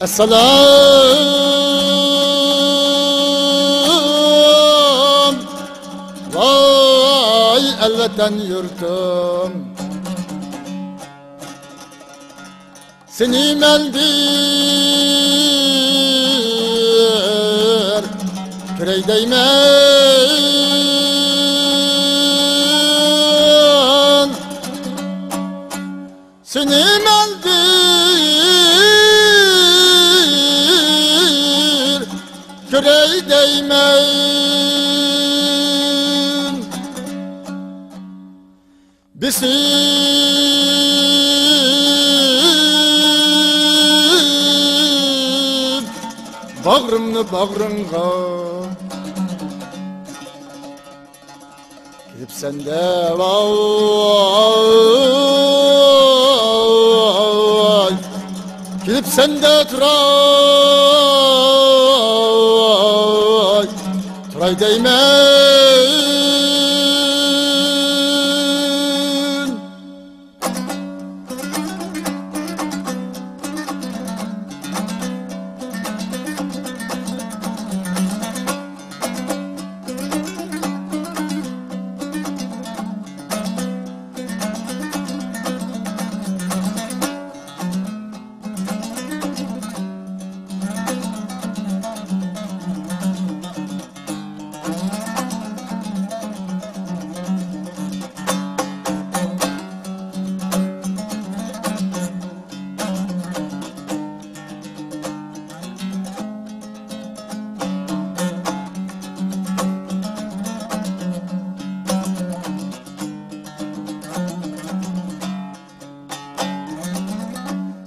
Esselam, vay elveten yurtum, seni meldir kürey değmen, seni meldir kürey değmen, bisim bağrımını bağrınga gidip sende vay gidip sende turay değmen.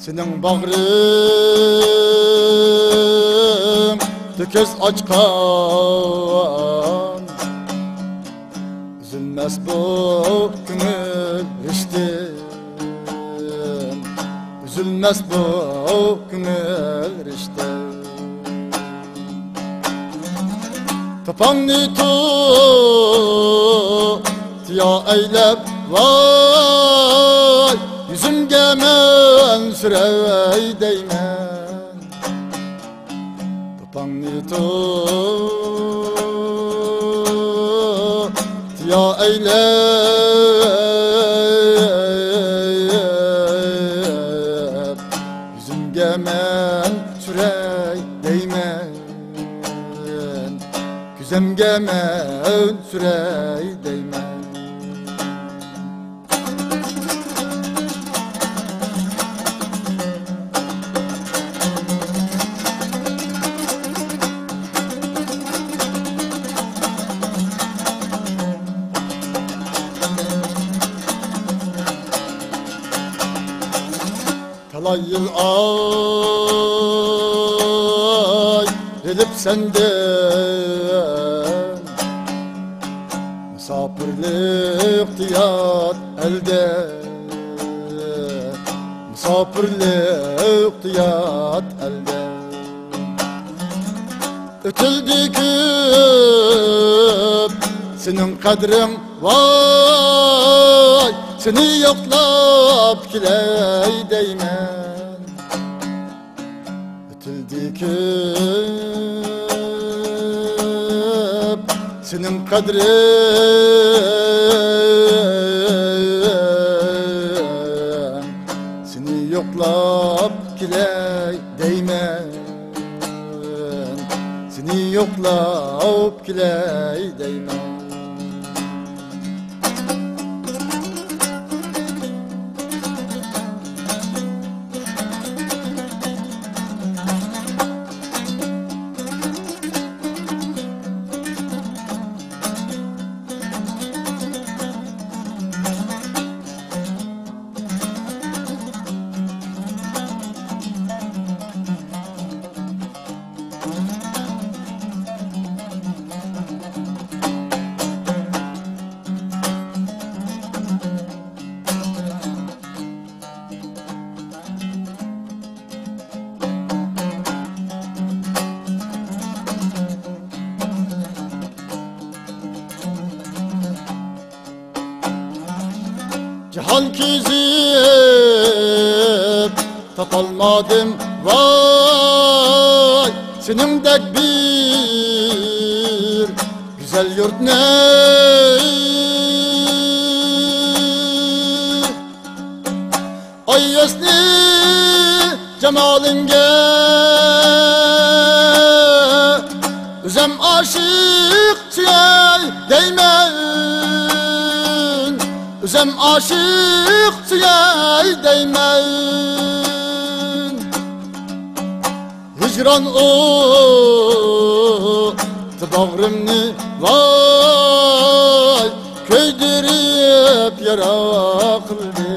Senin bağrın tökez açkan, üzülmez bu gönül riştim, üzülmez bu gönül riştim. Tapanını tut ya eylep vay, yüzümge mensürey değmen, tapanını tut ya eylep, yüzümge mensürey değmen, güzemge mensürey değmen. Talay yıl ay edip senden, misafirlik diyat elde, misafirlik diyat elde. Ötüldü küp senin kadrin vay, seni yoklap kiley değmen, ötüldü küp senin kadrin, seni yoklap kiley değmen, seni yoklap kiley değmen. Cihan kizip tapalmadım vay. Senin dek bir güzel yurt ne? Ay esni cemalinge üzem aşık tüyey değmen. Üzem aşık tüyey değmen. Hicran o bağrımni vay köydürüp yara kıldı.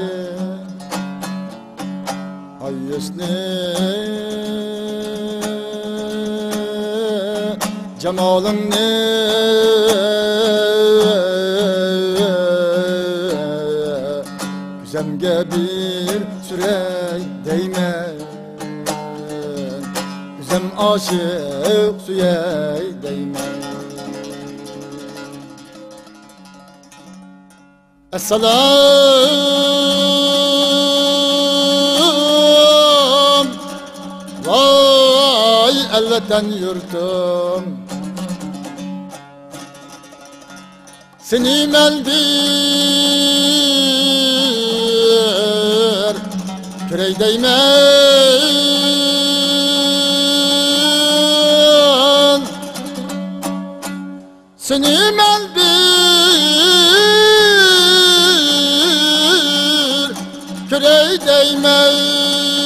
Ay esni cemalini güzemge bir sürey değmen. Güzem aşık suyey değmen. Esselam vay elveten yurtum. Seni meldir kürey değmen. Seni meldir kürey değmen.